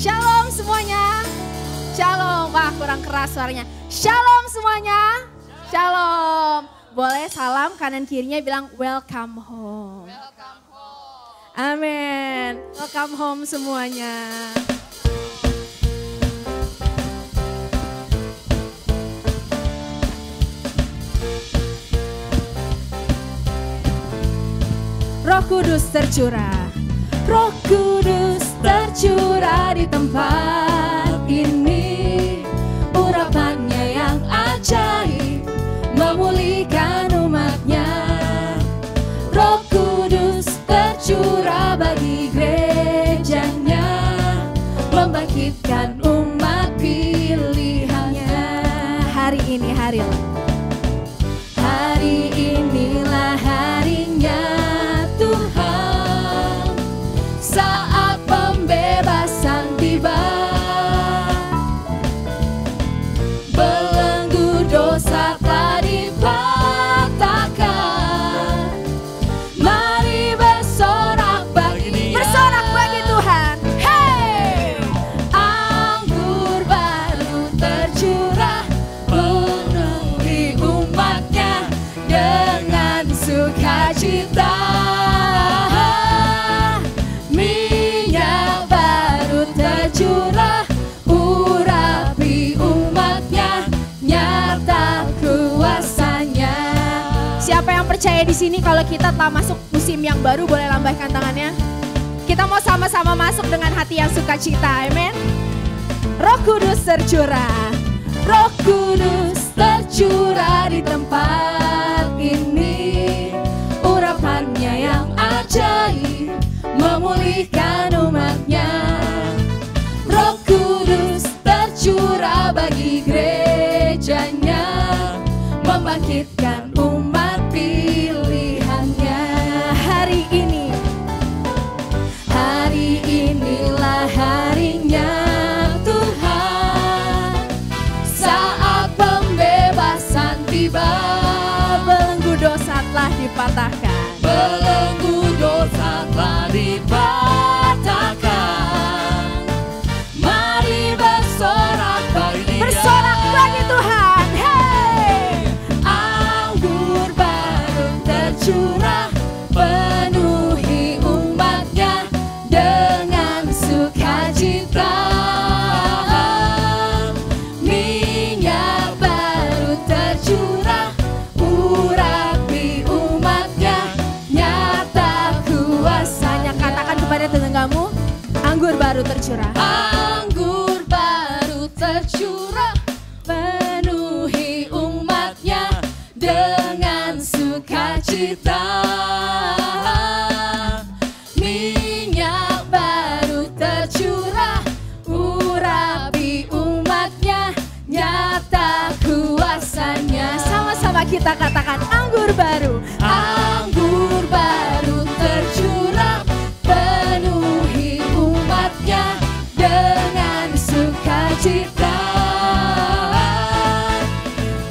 Shalom semuanya. Shalom. Wah, kurang keras suaranya. Shalom semuanya. Shalom. Boleh salam kanan kirinya bilang welcome home. Welcome home. Amin. Welcome home semuanya. Roh Kudus tercurah. Roh Kudus tercurah di tempat ini. Urapannya yang ajaib memulihkan umatnya. Roh Kudus tercurah bagi gerejanya, membangkitkan umat pilihannya. Hari ini hari inilah harinya Tuhan, saat pembebasan tiba. Belenggu dosa telah dipatahkan. Mari bersorak bagi Dia. Bersorak bagi Tuhan. Hey! Anggur baru tercurah, penuhi umatnya dengan sukacita. Minyak baru tercurah, urapi umatnya, nyata kuasanya. Siapa yang percaya di sini kalau kita telah masuk musim yang baru, boleh lambaikan tangannya. Kita mau sama-sama masuk dengan hati yang sukacita, amin. Roh Kudus tercurah, Roh Kudus tercurah di tempat ini. Urapannya yang ajaib memulihkan umatnya. Roh Kudus tercurah bagi gerejanya, membangkitkan umat pilihannya. Hari inilah harinya Tuhan, saat pembebasan tiba. Belenggu dosa telah dipatahkan. Belenggu dosa telah dipatahkan. Mari bersorak bagi Dia. Bersorak bagi Tuhan. Hey! Anggur baru tercurah, penuhi umatnya dengan sukacita. Minyak baru tercurah, urapi umatnya, nyata kuasanya. Katakan kepada tetanggamu, anggur baru tercurah. Anggur baru tercurah, penuhi umatnya dengan sukacita. Minyak baru tercurah, urapi umatnya, nyata kuasanya. Sama-sama kita katakan anggur baru. Anggur baru tercurah, penuhi umatnya dengan sukacita.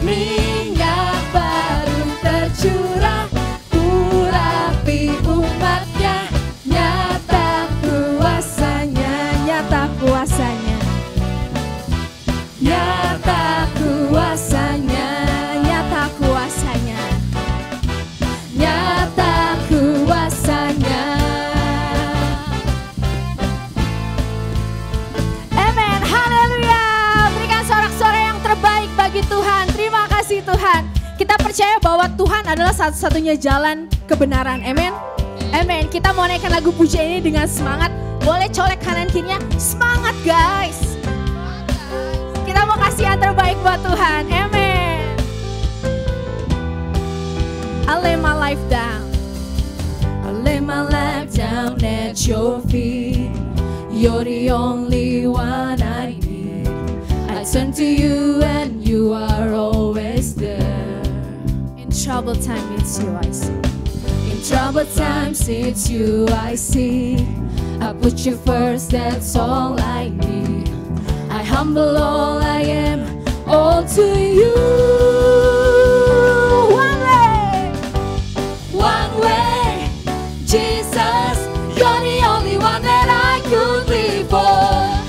Minyak baru tercurah, urapi umatnya, nyata kuasanya. Nyata kuasanya. Nyata kuasanya. Nyata kuasanya. Nyata kuasanya. Amen, haleluya. Berikan sorak-sorai yang terbaik bagi Tuhan. Terima kasih Tuhan. Kita percaya bahwa Tuhan adalah satu-satunya jalan kebenaran. Amen. Amen. Kita mau naikkan lagu pujian ini dengan semangat. Boleh colek kanan kirinya. Semangat guys. Kita mau kasih yang terbaik buat Tuhan. Amen. I lay my life down. I lay my life down at your feet. You're the only one I need. I turn to you and you are always there. In troubled time it's you I see. In troubled times it's you I see. I put you first, that's all I need. I humble all I am, all to you. One way, Jesus, you're the only one that I could live for.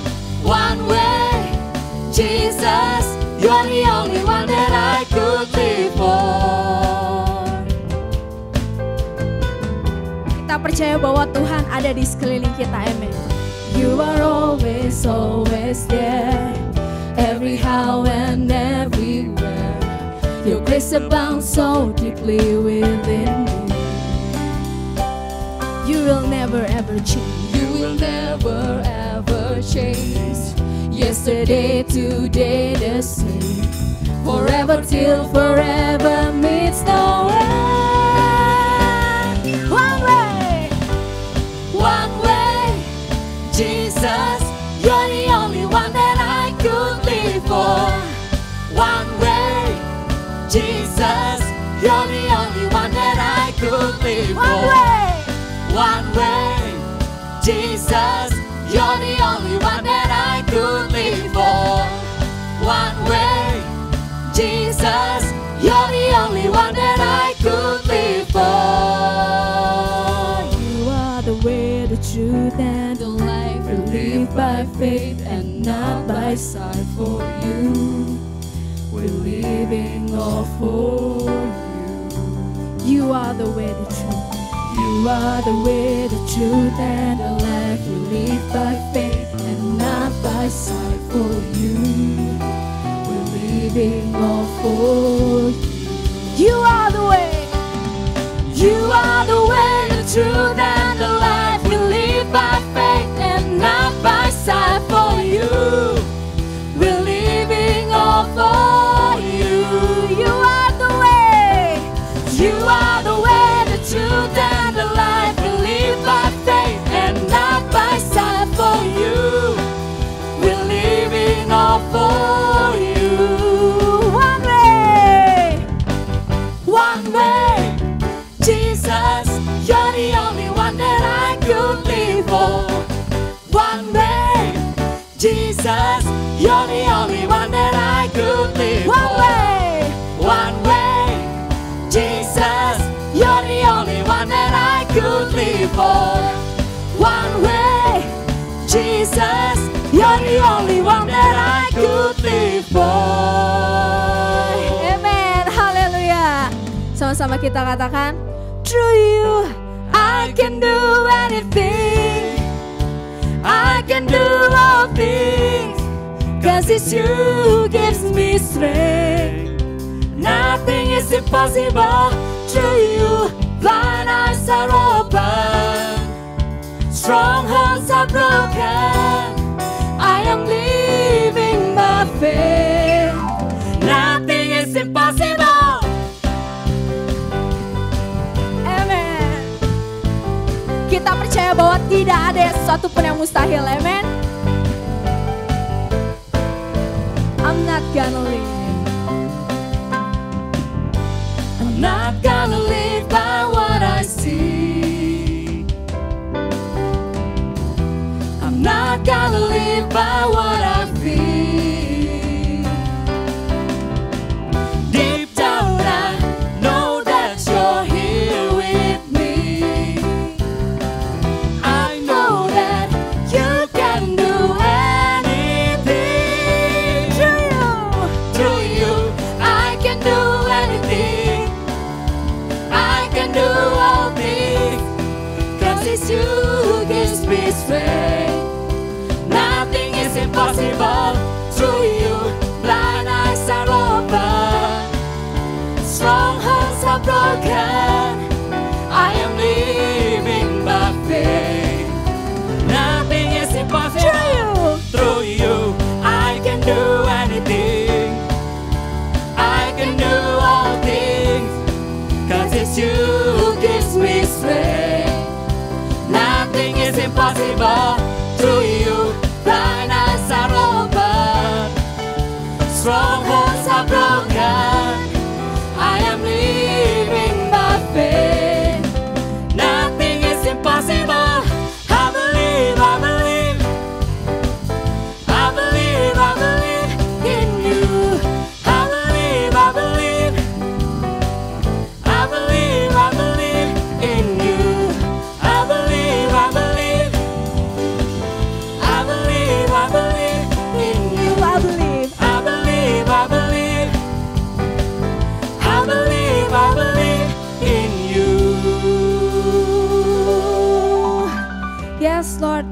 bahwa Tuhan ada di sekeliling kita. Amen. You are always, always there, every how and everywhere. Your grace abounds so deeply within me. You will never ever change. You will never ever change. Yesterday, today, the same. Forever till forever meets no end. One way, Jesus, you're the only one that I could live for. One way, Jesus, you're the only one that I could live for. One way, Jesus, you're the only one that I could live for. One way, Jesus, you're the only one that I could live for. You are the way, the truth, and the life. We live by faith and not by sight. For you, we're living all for you. You are the way, the truth. You are the way, the truth, and the life. We live by faith and not by sight. For you, we're living all for you. You are the way. You are the way, the truth, and the life. We live by faith and not by sight. For you, we're living all for you. You are the way. You are the way, the truth, and the life. We live by faith and not by sight. For you, we're living all for you. One way, Jesus, you're the only one that I could live for. One way, Jesus, you're the only one that I could live for. One way, Jesus, you're the only one that I could live for. One way, Jesus, you're the only one that I could live for. Amen, haleluya. Sama-sama kita katakan, through you I can do anything, I can do all things, 'cause it's you who gives me strength. Nothing is impossible through you. Blind eyes are open, strongholds are broken. I am living by faith. Nothing is impossible. Amen. Kita percaya bahwa tidak ada sesuatu pun yang mustahil. Amen. I'm not gonna live. I'm not gonna live by what I see. I'm not gonna live by what I feel. Deep down I know that you're here with me. I know that you can do anything. Through you, I can do anything. I can do all things, 'cause it's you who gives me strength. Nothing is impossible through you. Blind eyes are open, strongholds are broken. I am living by faith. Nothing is impossible through you. I can do anything, I can do all things, 'cause it's you who gives me strength. Nothing is impossible through you. Blind eyes are open, strongholds are broken. I am living by faith. Nothing is impossible. I believe, I believe, I believe, I believe in you. I believe, I believe, I believe, I believe in you. I believe, I believe, Yes Lord,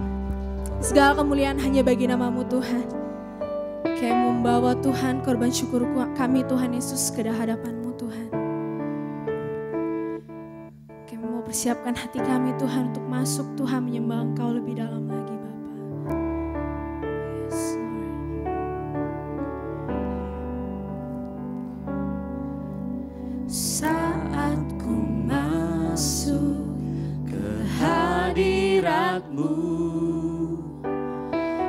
segala kemuliaan hanya bagi nama-Mu Tuhan. Kami membawa Tuhan korban syukur kami Tuhan Yesus ke hadapan-Mu Tuhan. Kami mau persiapkan hati kami Tuhan untuk masuk Tuhan menyembah Engkau lebih dalam lagi Bapa. Yes Lord. Saat ku masuk ke hadirat-Mu,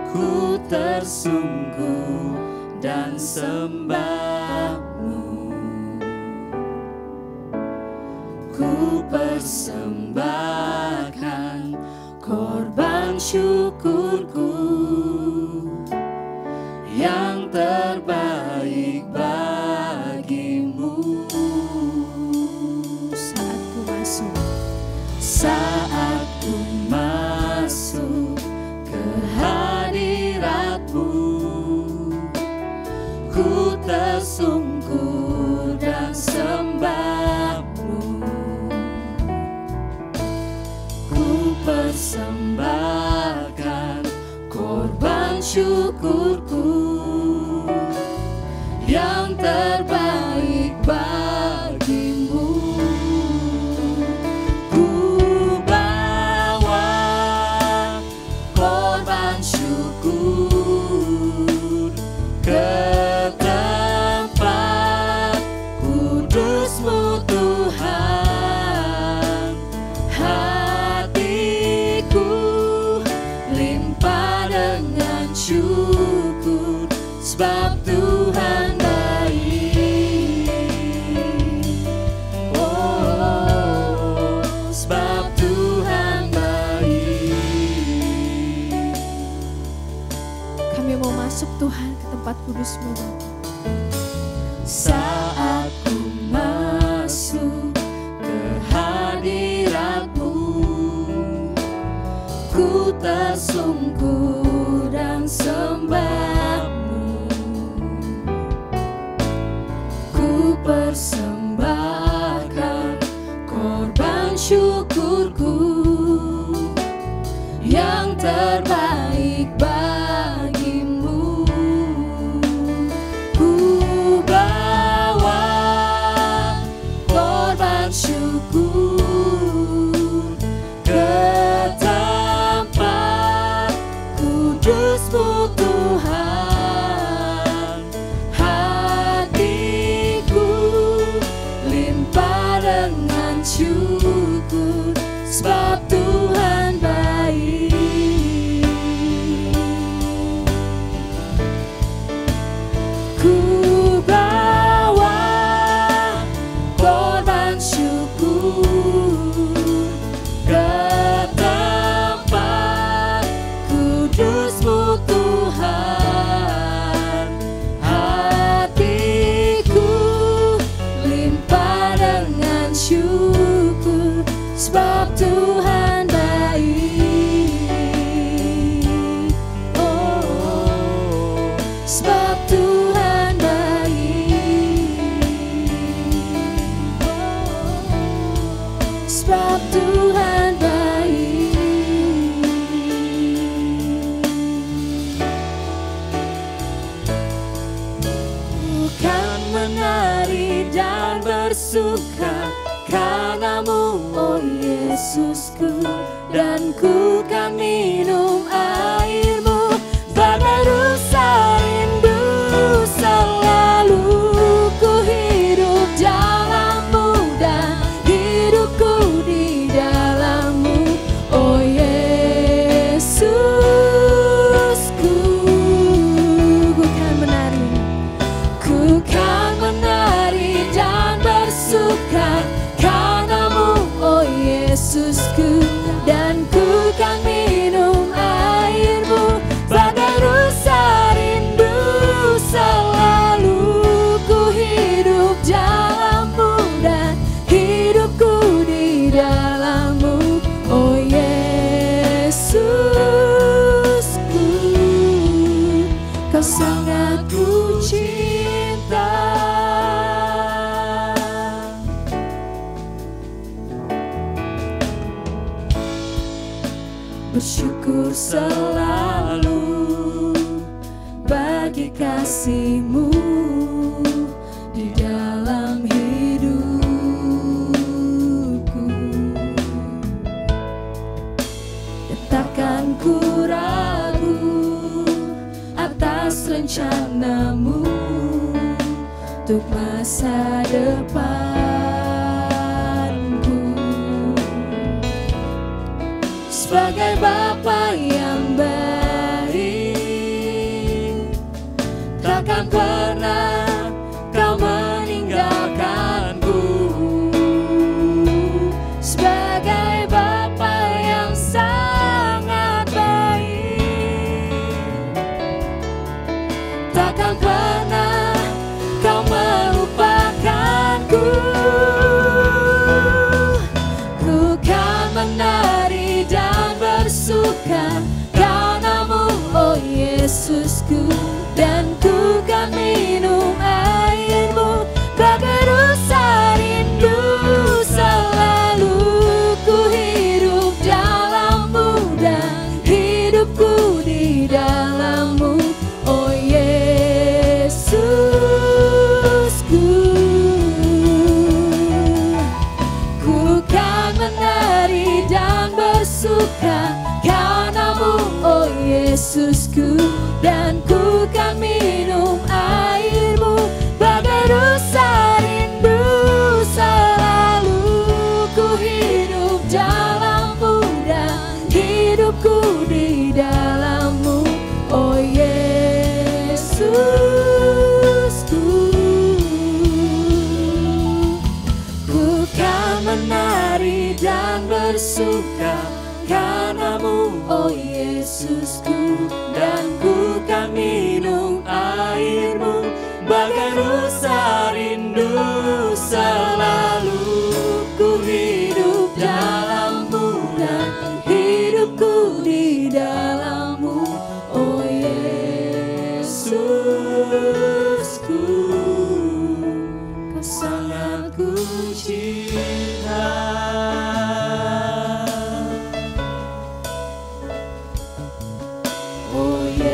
ku tersungkur dan sembah-Mu. Ku persembahkan korban syukurku yang terbaik bagi-Mu. Saat ku masuk ke hadirat-Mu, ku tersungkur dan sembah-Mu. Ku persembahkan korban syukurku yang terbaik bagi-Mu. Ke tempat kudus-Mu Tuhan, hatiku limpah dengan syukur, sebab Tuhan baik. Oh, sebab Tuhan baik. Kami mau masuk Tuhan ke tempat kudus-Mu Bapa. Saat ku masuk ke hadirat-Mu, ku tersungkur dan sembah-Mu. Ku persembahkan korban syukurku yang terbaik bagi-Mu. Ku bawa korban syukur ke tempat kudus-Mu Tuhan, hatiku limpah dengan syukur, sebab Tuhan baik. Ku bawa korban syukur ke tempat kudus-Mu Tuhan, hatiku limpah dengan syukur, sebab Tuhan baik. Oh, sebab Tuhan baik. Oh, sebab Tuhan baik. Bukan menari dan bersuka karena-Mu, oh Yesusku, dan ku kan minum air-Mu, bagai rusa rindu selalu ku hidup dalam-Mu dan hidupku di dalam-Mu, oh Yesusku. Ku kan menari dan bersuka karena-Mu, oh Yesusku, dan ku kan minum air-Mu, bagai rusa rindu selalu ku hidup dalam-Mu dan hidupku di dalam-Mu, oh Yesusku. Kau sangat ku cinta. Bersyukur bersyukur selalu bagi kasih-Mu di dalam hidupku. Dan takkan ku ragu atas rencana-Mu untuk masa depanku. Sebagai Bapa yang baik, takkan pernah Kau meninggalkanku. Sebagai Bapa yang sangat baik, takkan pernah Kau melupakanku. Ku kan menari dan bersuka karena-Mu, oh Yesusku, dan ku kan minum air-Mu bagai rasa rindu. Selalu ku hidup dalam-Mu dan hidupku di dalam-Mu, oh Yesusku. Ku kan menari dan bersuka karena-Mu, oh Yesusku, dan ku kan minum air-Mu bagai rasa rindu. Selalu ku hidup dalam-Mu dan hidupku di dalam-Mu, oh Yesusku. Ku kan menari dan bersuka karena-Mu, oh Yesusku, dan ku kan minum air-Mu bagai rasa rindu. Selalu ku hidup dalam-Mu dan hidupku di dalam-Mu, oh Yesusku. Kau sangat ku cinta. Oh Yesusku,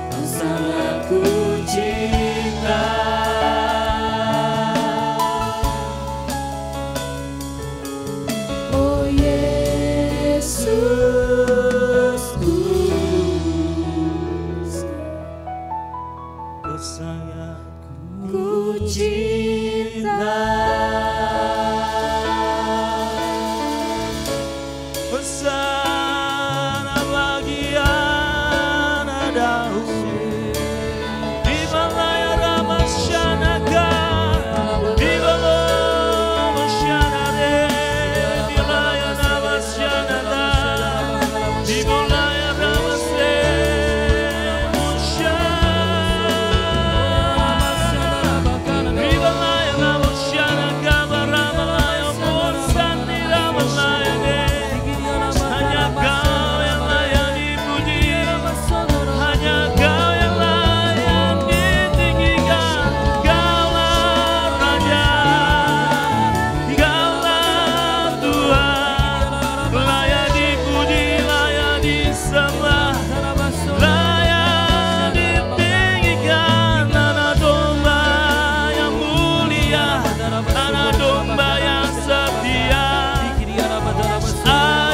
Kau sangat ku cinta. Oh Yesusku, Kau sangat ku cinta. Hosana bagi anak Daud, di Malaya Ramasyanaka, di Balo Masyanare, di Malaya Ramasyanaka, di Malaya Ramase Musyana, di Malaya Ramasyanaka, Baramalaya Musan, di Ramalaya de. Hanya Kau yang layak dipuji, hanya Kau yang layak ditinggikan. Kaulah Raja, Kaulah Tuhan, layak dipuji, layak disembah, layak ditinggikan. Anak domba yang mulia, anak domba yang setia.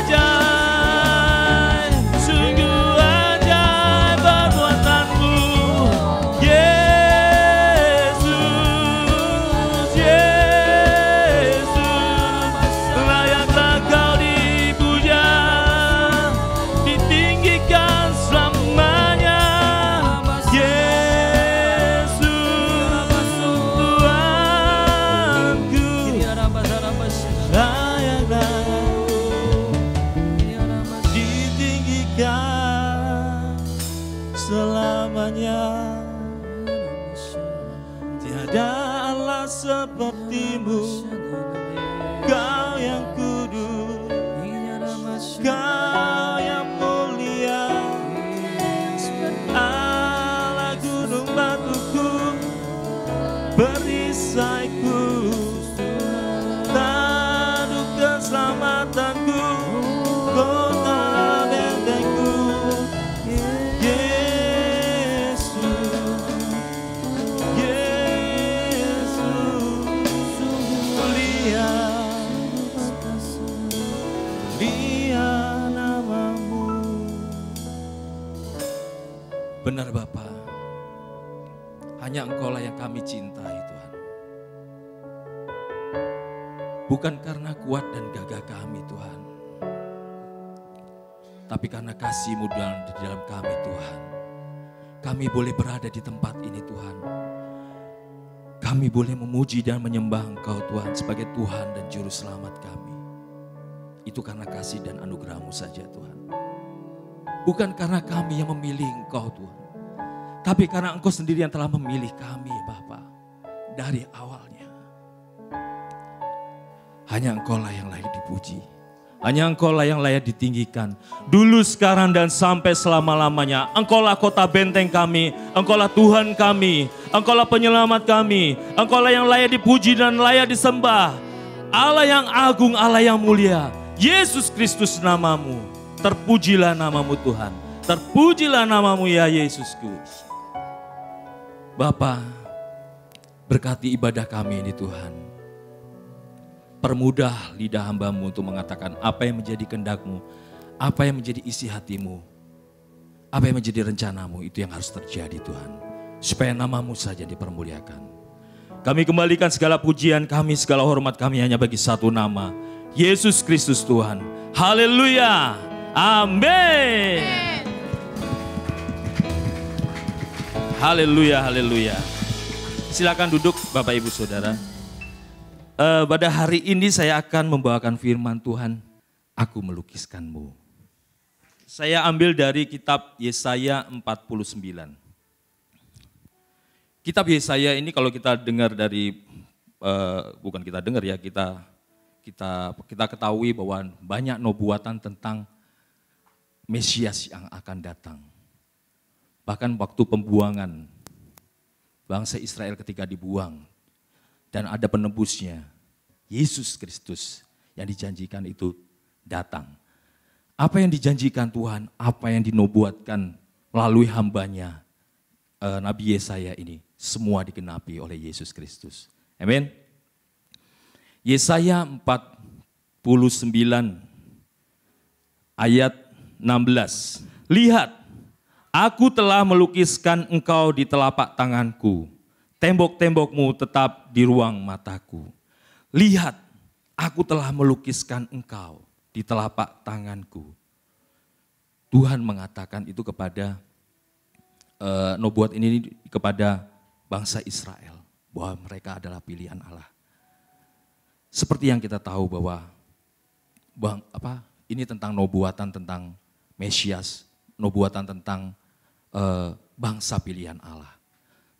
Ajaib, sungguh ajaib perbuatan-Mu, Yesus, Yesus. Layaklah Kau dipuja, ditinggikan selamanya, Yesus, Tuhanku. Layaklah ditinggikan selamanya. Tiada Allah seperti-Mu, Kau yang kudus, Kau yang mulia, Allah gunung batuku, perisaiku, tanduk mulia namamu. Benar Bapa, hanya Engkaulah yang kami cintai Tuhan. Bukan karena kuat dan gagah kami Tuhan, tapi karena kasih-Mu di dalam kami Tuhan. Kami boleh berada di tempat ini Tuhan. Kami boleh memuji dan menyembah Engkau Tuhan sebagai Tuhan dan Juru Selamat kami. Itu karena kasih dan anugerah-Mu saja Tuhan. Bukan karena kami yang memilih Engkau Tuhan, tapi karena Engkau sendiri yang telah memilih kami Bapa dari awalnya. Hanya Engkaulah yang layak dipuji. Hanya Engkaulah yang layak ditinggikan. Dulu, sekarang, dan sampai selama-lamanya. Engkaulah kota benteng kami. Engkaulah Tuhan kami. Engkaulah penyelamat kami. Engkaulah yang layak dipuji dan layak disembah. Allah yang agung, Allah yang mulia. Yesus Kristus namamu. Terpujilah namamu Tuhan. Terpujilah namamu ya Yesusku. Bapa, berkati ibadah kami ini Tuhan. Permudah lidah hamba-Mu untuk mengatakan apa yang menjadi kehendak-Mu, apa yang menjadi isi hati-Mu, apa yang menjadi rencana-Mu, itu yang harus terjadi Tuhan. Supaya nama-Mu saja dipermuliakan. Kami kembalikan segala pujian kami, segala hormat kami hanya bagi satu nama, Yesus Kristus Tuhan. Haleluya. Amin. Haleluya, haleluya. Silakan duduk Bapak Ibu Saudara. Pada hari ini saya akan membawakan firman Tuhan, aku melukiskanmu. Saya ambil dari kitab Yesaya 49. Kitab Yesaya ini kalau kita dengar dari, bukan kita dengar ya, kita ketahui bahwa banyak nubuatan tentang Mesias yang akan datang. Bahkan waktu pembuangan bangsa Israel ketika dibuang, dan ada penebusnya, Yesus Kristus yang dijanjikan itu datang. Apa yang dijanjikan Tuhan, apa yang dinubuatkan melalui hambanya, Nabi Yesaya ini, semua digenapi oleh Yesus Kristus. Amin. Yesaya 49 ayat 16. Lihat, aku telah melukiskan engkau di telapak tanganku. Tembok-tembokmu tetap di ruang mataku. Lihat, aku telah melukiskan engkau di telapak tanganku. Tuhan mengatakan itu kepada nubuat ini kepada bangsa Israel, bahwa mereka adalah pilihan Allah. Seperti yang kita tahu bahwa ini tentang nubuatan tentang Mesias, nubuatan tentang bangsa pilihan Allah.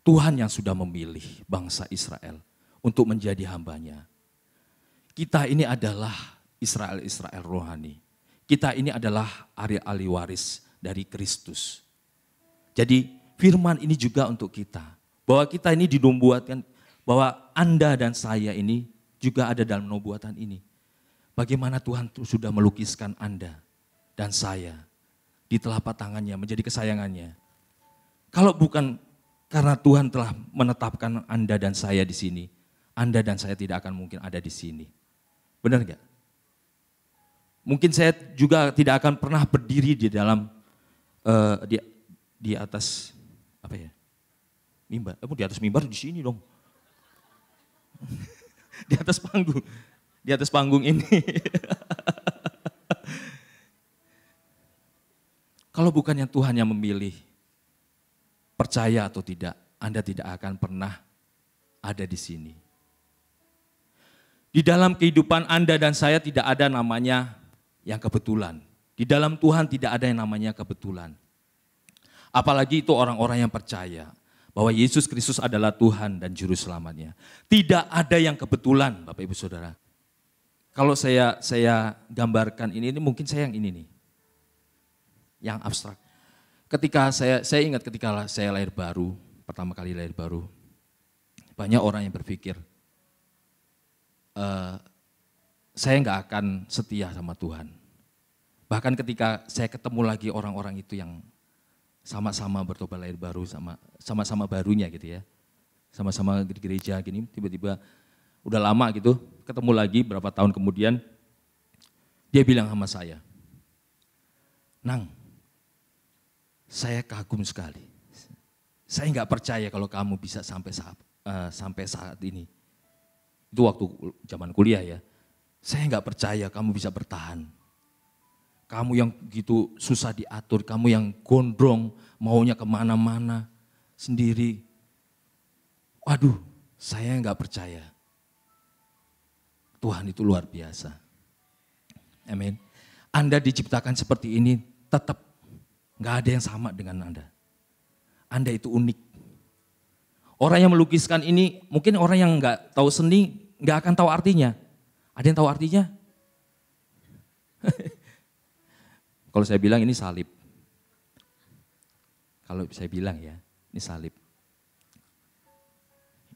Tuhan yang sudah memilih bangsa Israel untuk menjadi hambanya. Kita ini adalah Israel rohani. Kita ini adalah ahli waris dari Kristus. Jadi firman ini juga untuk kita. Bahwa kita ini dinubuatkan, bahwa Anda dan saya ini juga ada dalam nubuatan ini. Bagaimana Tuhan sudah melukiskan Anda dan saya di telapak tangannya menjadi kesayangannya. Kalau bukan karena Tuhan telah menetapkan Anda dan saya di sini, Anda dan saya tidak akan mungkin ada di sini. Benar enggak? Mungkin saya juga tidak akan pernah berdiri di dalam di atas apa ya? Mimbar. Di atas mimbar di sini dong. Di atas panggung. Di atas panggung ini. Kalau bukannya Tuhan yang memilih, percaya atau tidak, Anda tidak akan pernah ada di sini. Di dalam kehidupan Anda dan saya tidak ada namanya yang kebetulan. Di dalam Tuhan tidak ada yang namanya kebetulan. Apalagi itu orang-orang yang percaya bahwa Yesus Kristus adalah Tuhan dan Juru Selamatnya. Tidak ada yang kebetulan, Bapak Ibu Saudara. Kalau saya gambarkan ini mungkin saya yang ini nih, yang abstrak. Ketika saya ingat ketika saya lahir baru, pertama kali lahir baru, banyak orang yang berpikir, saya nggak akan setia sama Tuhan. Bahkan ketika saya ketemu lagi orang-orang itu yang sama-sama bertobat lahir baru, sama-sama barunya gitu ya, sama-sama di gereja gini, tiba-tiba udah lama gitu, ketemu lagi berapa tahun kemudian, Dia bilang sama saya, Nang, saya kagum sekali. Saya nggak percaya kalau kamu bisa sampai saat ini. Itu waktu zaman kuliah ya. Saya nggak percaya kamu bisa bertahan. Kamu yang gitu susah diatur, kamu yang gondrong, maunya kemana-mana sendiri. Waduh, saya nggak percaya. Tuhan itu luar biasa. Amin. Anda diciptakan seperti ini, tetap nggak ada yang sama dengan Anda. Anda itu unik. Orang yang melukiskan ini, mungkin orang yang nggak tahu seni, nggak akan tahu artinya. Ada yang tahu artinya? Kalau saya bilang ini salib. Kalau saya bilang ya, ini salib.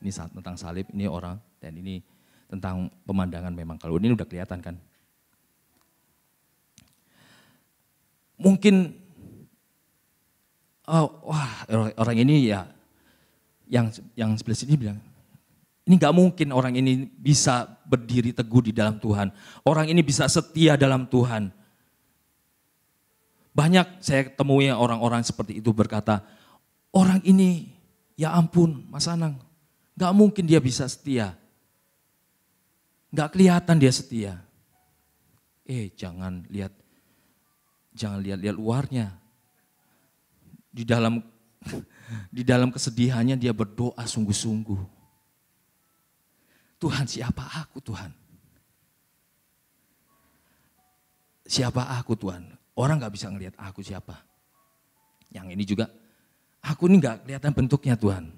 Ini tentang salib, ini orang, dan ini tentang pemandangan memang. Kalau ini udah kelihatan kan. Mungkin, orang ini ya, yang sebelah sini bilang, ini gak mungkin orang ini bisa berdiri teguh di dalam Tuhan. Orang ini bisa setia dalam Tuhan. Banyak saya temui orang-orang seperti itu berkata, orang ini ya ampun Mas Anang, gak mungkin dia bisa setia. Gak kelihatan dia setia. Jangan lihat luarnya. Di dalam kesedihannya dia berdoa sungguh-sungguh. Tuhan, siapa aku Tuhan? Siapa aku Tuhan? Orang gak bisa ngelihat aku siapa. Yang ini juga, aku ini gak kelihatan bentuknya Tuhan.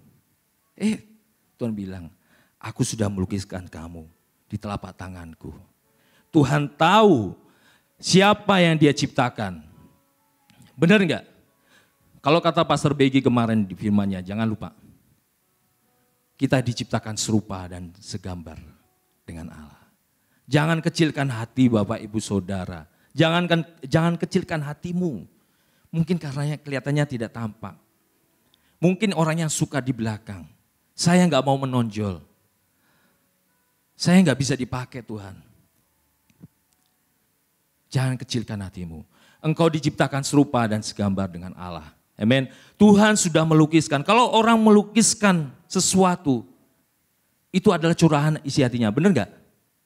Tuhan bilang, aku sudah melukiskan kamu di telapak tanganku. Tuhan tahu siapa yang dia ciptakan. Benar enggak? Kalau kata Pastor Begi kemarin di firman-Nya, jangan lupa. Kita diciptakan serupa dan segambar dengan Allah. Jangan kecilkan hati Bapak Ibu Saudara. Jangan kecilkan hatimu. Mungkin karena kelihatannya tidak tampak. Mungkin orang yang suka di belakang. Saya nggak mau menonjol. Saya nggak bisa dipakai Tuhan. Jangan kecilkan hatimu. Engkau diciptakan serupa dan segambar dengan Allah. Amin. Tuhan sudah melukiskan. Kalau orang melukiskan sesuatu, itu adalah curahan isi hatinya. Benar nggak?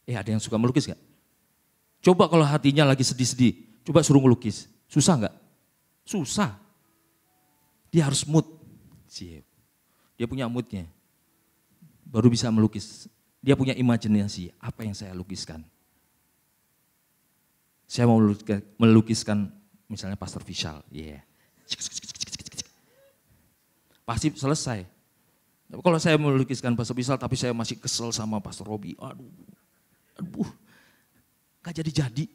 Ada yang suka melukis nggak? Coba kalau hatinya lagi sedih-sedih, coba suruh melukis. Susah nggak? Susah. Dia harus mood. Dia punya moodnya. Baru bisa melukis. Dia punya imajinasi. Apa yang saya lukiskan? Saya mau melukiskan misalnya Pastor Vishal. Pasti selesai. Kalau saya melukiskan Pastor Vishal tapi saya masih kesel sama Pastor Robi. Aduh. Gak jadi-jadi.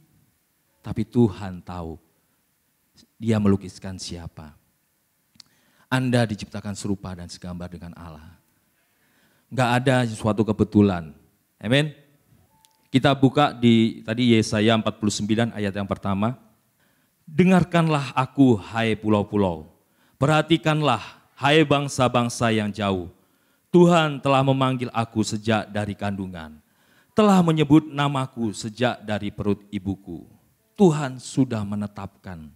Tapi Tuhan tahu dia melukiskan siapa. Anda diciptakan serupa dan segambar dengan Allah. Gak ada suatu kebetulan. Amin. Kita buka di tadi Yesaya 49 ayat yang pertama. Dengarkanlah aku hai pulau-pulau. Perhatikanlah hai bangsa-bangsa yang jauh. Tuhan telah memanggil aku sejak dari kandungan. Telah menyebut namaku sejak dari perut ibuku. Tuhan sudah menetapkan.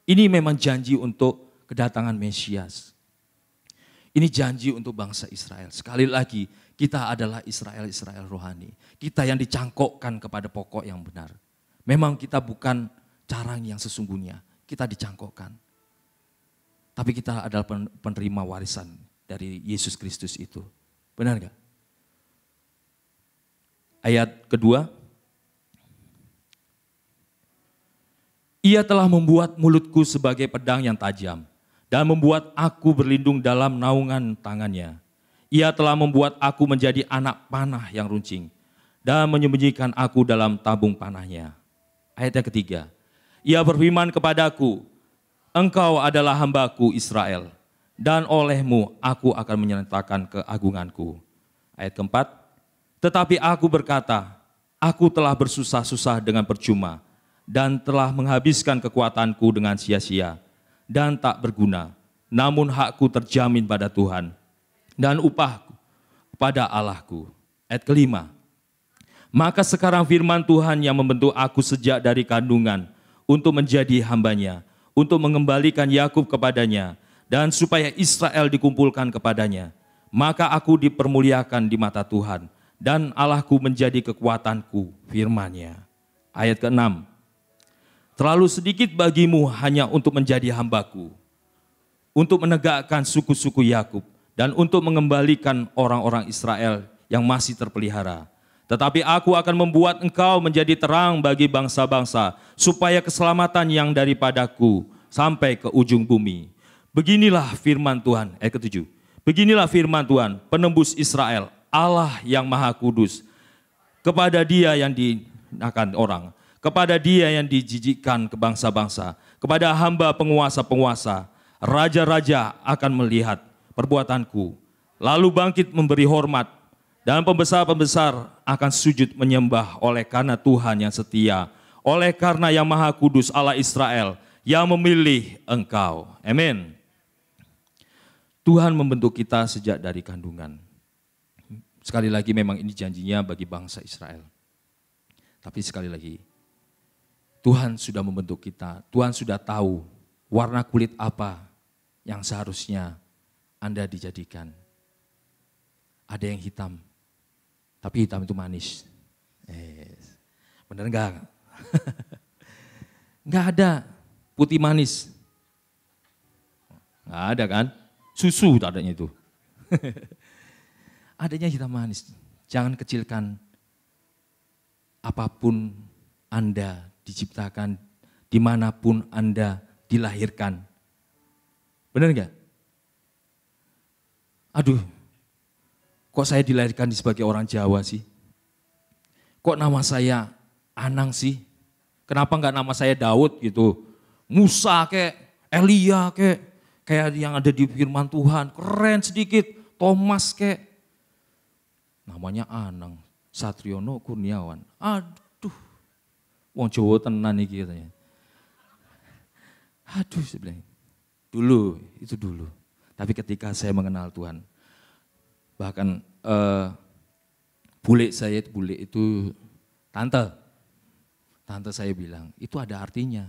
Ini memang janji untuk kedatangan Mesias. Ini janji untuk bangsa Israel. Sekali lagi, kita adalah Israel rohani. Kita yang dicangkokkan kepada pokok yang benar. Memang kita bukan carang yang sesungguhnya. Kita dicangkokkan. Tapi kita adalah penerima warisan dari Yesus Kristus itu. Benar gak? Ayat kedua. Ia telah membuat mulutku sebagai pedang yang tajam. Dan membuat aku berlindung dalam naungan tangannya. Ia telah membuat aku menjadi anak panah yang runcing. Dan menyembunyikan aku dalam tabung panahnya. Ayat yang ketiga. Ia berfirman kepadaku, engkau adalah hambaku Israel. Dan olehmu aku akan menyatakan keagunganku. Ayat keempat. Tetapi aku berkata, aku telah bersusah-susah dengan percuma. Dan telah menghabiskan kekuatanku dengan sia-sia. Dan tak berguna, namun hakku terjamin pada Tuhan, dan upahku pada Allahku. Ayat kelima, Maka sekarang firman Tuhan yang membentuk aku sejak dari kandungan untuk menjadi hambanya, untuk mengembalikan Yakub kepadanya, dan supaya Israel dikumpulkan kepadanya. Maka aku dipermuliakan di mata Tuhan, dan Allahku menjadi kekuatanku, firman-Nya. Ayat ke-6. Terlalu sedikit bagimu hanya untuk menjadi hambaku, untuk menegakkan suku-suku Yakub, dan untuk mengembalikan orang-orang Israel yang masih terpelihara. Tetapi aku akan membuat engkau menjadi terang bagi bangsa-bangsa, supaya keselamatan yang daripadaku sampai ke ujung bumi. Beginilah firman Tuhan, ayat ke-7. Beginilah firman Tuhan, penembus Israel, Allah yang maha kudus. Kepada dia yang dihinakan orang, kepada dia yang dijijikkan ke bangsa-bangsa, kepada hamba penguasa-penguasa, raja-raja akan melihat perbuatanku, lalu bangkit memberi hormat, dan pembesar-pembesar akan sujud menyembah oleh karena Tuhan yang setia, oleh karena yang maha kudus Allah Israel yang memilih engkau. Amin. Tuhan membentuk kita sejak dari kandungan. Sekali lagi memang ini janjinya bagi bangsa Israel. Tapi sekali lagi, Tuhan sudah membentuk kita, Tuhan sudah tahu warna kulit apa yang seharusnya Anda dijadikan. Ada yang hitam, tapi hitam itu manis. Benar enggak? Enggak ada putih manis. Enggak ada kan? Susu adanya itu. Adanya hitam manis. Jangan kecilkan apapun Anda diciptakan, dimanapun Anda dilahirkan. Benar enggak? Aduh, kok saya dilahirkan sebagai orang Jawa sih? Kok nama saya Anang sih? Kenapa enggak nama saya Daud gitu? Musa kek, Elia kek, kayak yang ada di firman Tuhan, keren sedikit, Thomas kek. Namanya Anang, Satriono Kurniawan. Aduh, wong Jawa tenan iki katanya. Aduh, sebenarnya. Dulu, itu dulu. Tapi ketika saya mengenal Tuhan, bahkan bule itu tante. Tante saya bilang, itu ada artinya.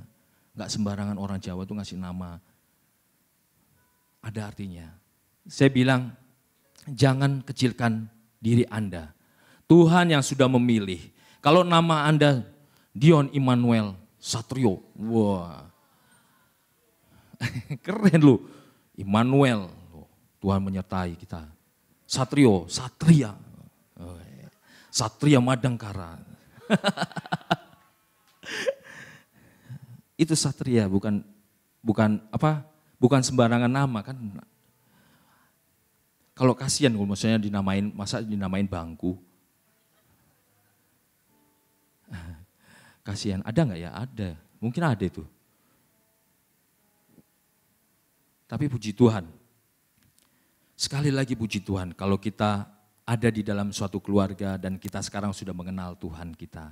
Enggak sembarangan orang Jawa tuh ngasih nama. Ada artinya. Saya bilang, jangan kecilkan diri Anda. Tuhan yang sudah memilih. Kalau nama Anda Dion Immanuel Satrio, wah keren loh. Immanuel, Tuhan menyertai kita. Satrio, Satria, Satria Madangkara. Itu Satria, bukan sembarangan nama kan. Kalau kasihan kalau maksudnya masa dinamain bangku. Kasihan, ada nggak ya? Ada, mungkin ada itu. Tapi puji Tuhan, sekali lagi puji Tuhan kalau kita ada di dalam suatu keluarga dan kita sekarang sudah mengenal Tuhan kita.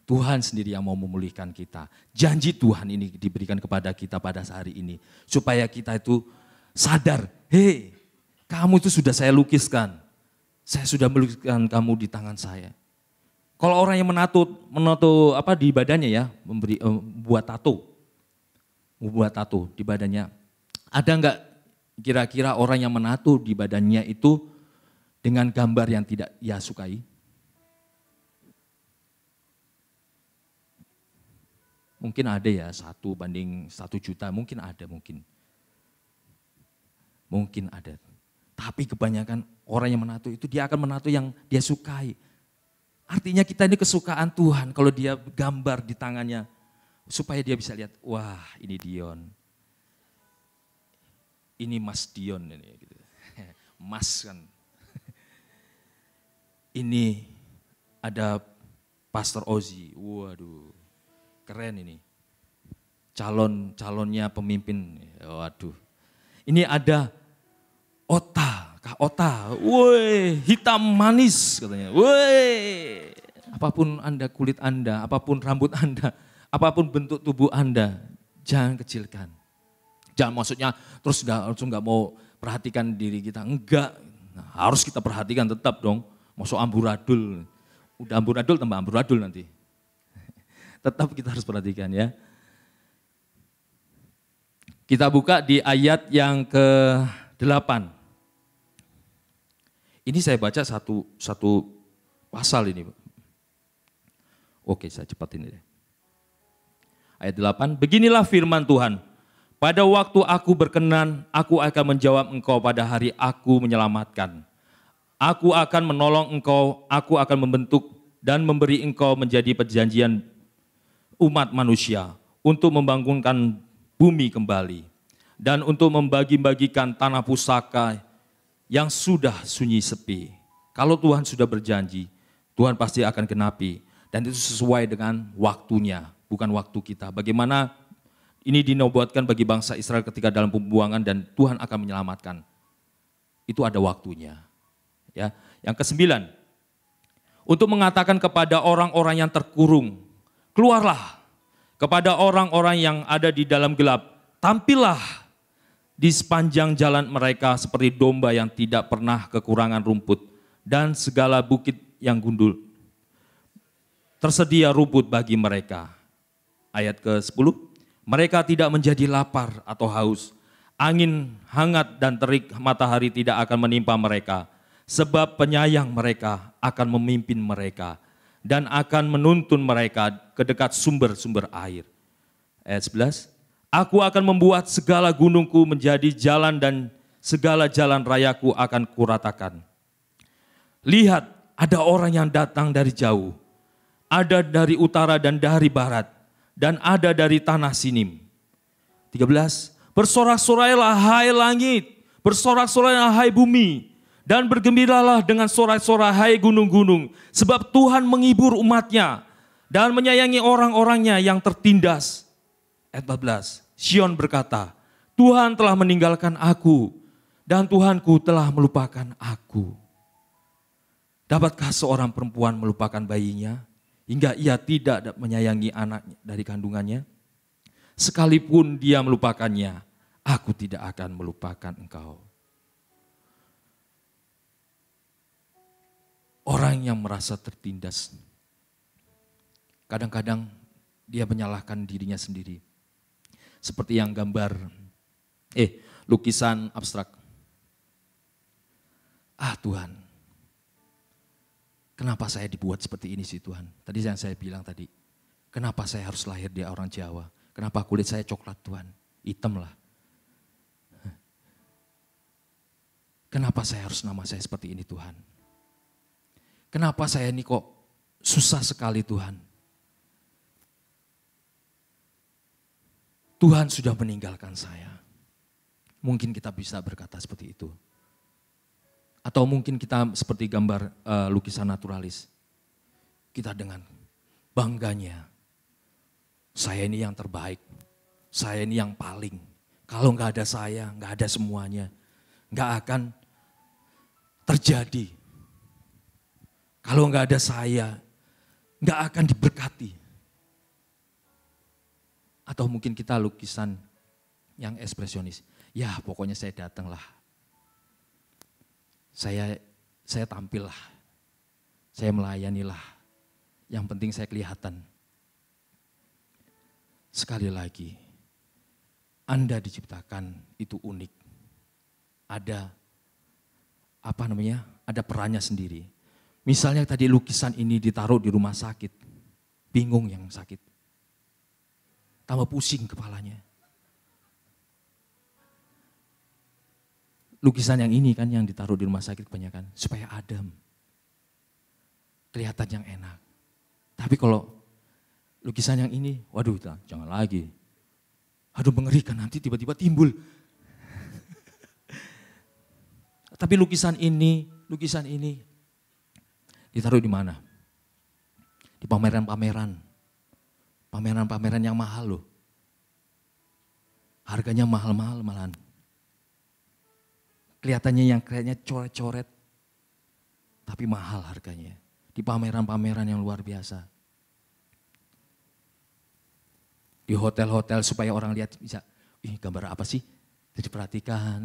Tuhan sendiri yang mau memulihkan kita. Janji Tuhan ini diberikan kepada kita pada hari ini. Supaya kita itu sadar, hei, kamu itu sudah saya lukiskan. Saya sudah melukiskan kamu di tangan saya. Kalau orang yang menato di badannya ya, buat tato di badannya. Ada enggak kira-kira orang yang menato di badannya itu dengan gambar yang tidak ia sukai? Mungkin ada ya 1 banding 1 juta, mungkin ada. Mungkin ada. Tapi kebanyakan orang yang menato itu dia akan menato yang dia sukai. Artinya kita ini kesukaan Tuhan kalau dia gambar di tangannya. Supaya dia bisa lihat, wah ini Dion. Ini Mas Dion ini. Gitu. Mas kan. Ini ada Pastor Ozzy, waduh. Keren ini. Calonnya pemimpin. Waduh. Ini ada Kak Ota. Woi, hitam manis katanya. Woi. Apapun Anda, kulit Anda, apapun rambut Anda, apapun bentuk tubuh Anda, jangan kecilkan. Jangan maksudnya terus langsung enggak mau perhatikan diri kita. Enggak. Nah, harus kita perhatikan tetap dong. Masuk amburadul. udah amburadul tambah amburadul nanti. Tetap kita harus perhatikan ya. Kita buka di ayat yang ke-8. Ini saya baca satu pasal ini. Oke, saya cepat ini deh. Ayat 8, beginilah firman Tuhan. Pada waktu aku berkenan, aku akan menjawab engkau pada hari aku menyelamatkan. Aku akan menolong engkau, aku akan membentuk dan memberi engkau menjadi perjanjian umat manusia untuk membangunkan bumi kembali dan untuk membagi-bagikan tanah pusaka yang sudah sunyi sepi. Kalau Tuhan sudah berjanji, Tuhan pasti akan genapi dan itu sesuai dengan waktunya, bukan waktu kita. Bagaimana ini dinobuatkan bagi bangsa Israel ketika dalam pembuangan dan Tuhan akan menyelamatkan. Itu ada waktunya. Ya, yang ke-9, untuk mengatakan kepada orang-orang yang terkurung, keluarlah. Kepada orang-orang yang ada di dalam gelap, tampillah di sepanjang jalan mereka seperti domba yang tidak pernah kekurangan rumput dan segala bukit yang gundul. Tersedia rumput bagi mereka. Ayat ke-10, mereka tidak menjadi lapar atau haus. Angin hangat dan terik matahari tidak akan menimpa mereka. Sebab penyayang mereka akan memimpin mereka dan akan menuntun mereka ke dekat sumber-sumber air. Ayat 11, aku akan membuat segala gunungku menjadi jalan dan segala jalan rayaku akan kuratakan. Lihat, ada orang yang datang dari jauh, ada dari utara dan dari barat, dan ada dari tanah Sinim. 13, bersorak-sorailah hai langit, bersorak-sorailah hai bumi, dan bergembiralah dengan sorak-sorai hai gunung-gunung, sebab Tuhan menghibur umatnya dan menyayangi orang-orangnya yang tertindas. Ayat 14, Sion berkata, Tuhan telah meninggalkan aku dan Tuhanku telah melupakan aku. Dapatkah seorang perempuan melupakan bayinya hingga ia tidak menyayangi anak dari kandungannya? Sekalipun dia melupakannya, aku tidak akan melupakan engkau. Orang yang merasa tertindas, kadang-kadang dia menyalahkan dirinya sendiri. Seperti yang gambar, lukisan abstrak. Tuhan, kenapa saya dibuat seperti ini sih Tuhan? Tadi yang saya bilang tadi, kenapa saya harus lahir di orang Jawa? Kenapa kulit saya coklat Tuhan? Hitam lah. Kenapa saya harus nama saya seperti ini Tuhan? Kenapa saya ini kok susah sekali Tuhan? Tuhan sudah meninggalkan saya. Mungkin kita bisa berkata seperti itu. Atau mungkin kita seperti gambar lukisan naturalis. Kita dengan bangganya, saya ini yang terbaik, saya ini yang paling. Kalau nggak ada saya, nggak ada semuanya. Nggak akan terjadi. Kalau nggak ada saya, nggak akan diberkati. Atau mungkin kita lukisan yang ekspresionis. Ya pokoknya saya datanglah. Saya tampillah. Saya melayanilah. Yang penting saya kelihatan. Sekali lagi, Anda diciptakan itu unik. Ada ada perannya sendiri. Misalnya tadi lukisan ini ditaruh di rumah sakit, bingung yang sakit. Tambah pusing kepalanya. Lukisan yang ini kan yang ditaruh di rumah sakit kebanyakan, supaya adem. Kelihatan yang enak. Tapi kalau lukisan yang ini, waduh jangan lagi. Aduh mengerikan, nanti tiba-tiba timbul. Tapi lukisan ini ditaruh di mana? Di pameran-pameran. Pameran-pameran yang mahal loh. Harganya mahal-mahal malahan. Kelihatannya yang kayaknya coret-coret. Tapi mahal harganya. Di pameran-pameran yang luar biasa. Di hotel-hotel supaya orang lihat bisa, gambar apa sih? Jadi perhatikan.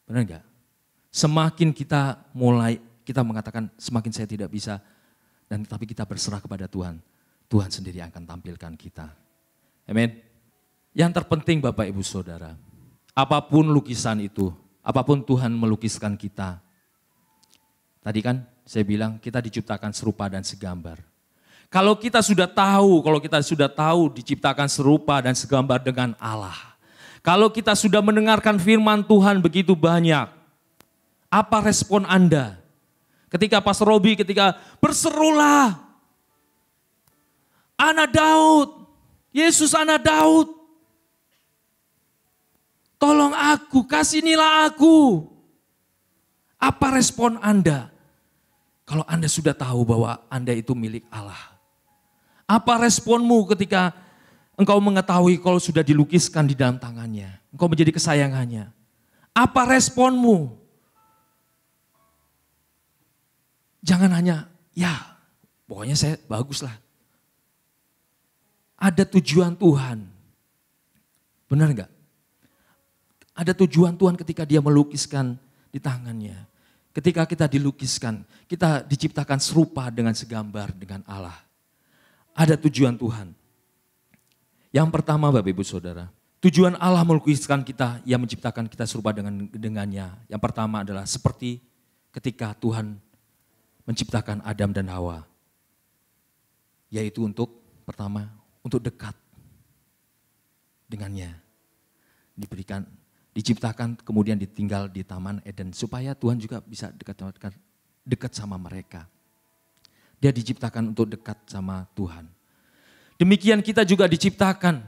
Benar enggak? Semakin kita mulai kita mengatakan semakin saya tidak bisa, dan tapi kita berserah kepada Tuhan, Tuhan sendiri akan tampilkan kita. Amin. Yang terpenting Bapak Ibu Saudara, apapun lukisan itu, apapun Tuhan melukiskan kita. Tadi kan saya bilang kita diciptakan serupa dan segambar. Kalau kita sudah tahu diciptakan serupa dan segambar dengan Allah. Kalau kita sudah mendengarkan firman Tuhan begitu banyak, apa respon Anda? Ketika Pastor Robi berserulah, anak Daud, Yesus anak Daud, tolong aku, kasihnilah aku. Apa respon Anda? Kalau Anda sudah tahu bahwa Anda itu milik Allah. Apa responmu ketika engkau mengetahui kalau sudah dilukiskan di dalam tangannya, engkau menjadi kesayangannya? Apa responmu? Jangan hanya, ya pokoknya saya baguslah. Ada tujuan Tuhan. Benar enggak? Ada tujuan Tuhan ketika dia melukiskan di tangannya. Ketika kita dilukiskan, kita diciptakan serupa dengan segambar dengan Allah. Ada tujuan Tuhan. Yang pertama Bapak Ibu Saudara, tujuan Allah melukiskan kita, Ia menciptakan kita serupa dengannya. Yang pertama adalah seperti ketika Tuhan menciptakan Adam dan Hawa. Yaitu pertama, untuk dekat dengannya. Diciptakan kemudian ditinggal di Taman Eden supaya Tuhan juga bisa dekat sama mereka. Dia diciptakan untuk dekat sama Tuhan. Demikian kita juga diciptakan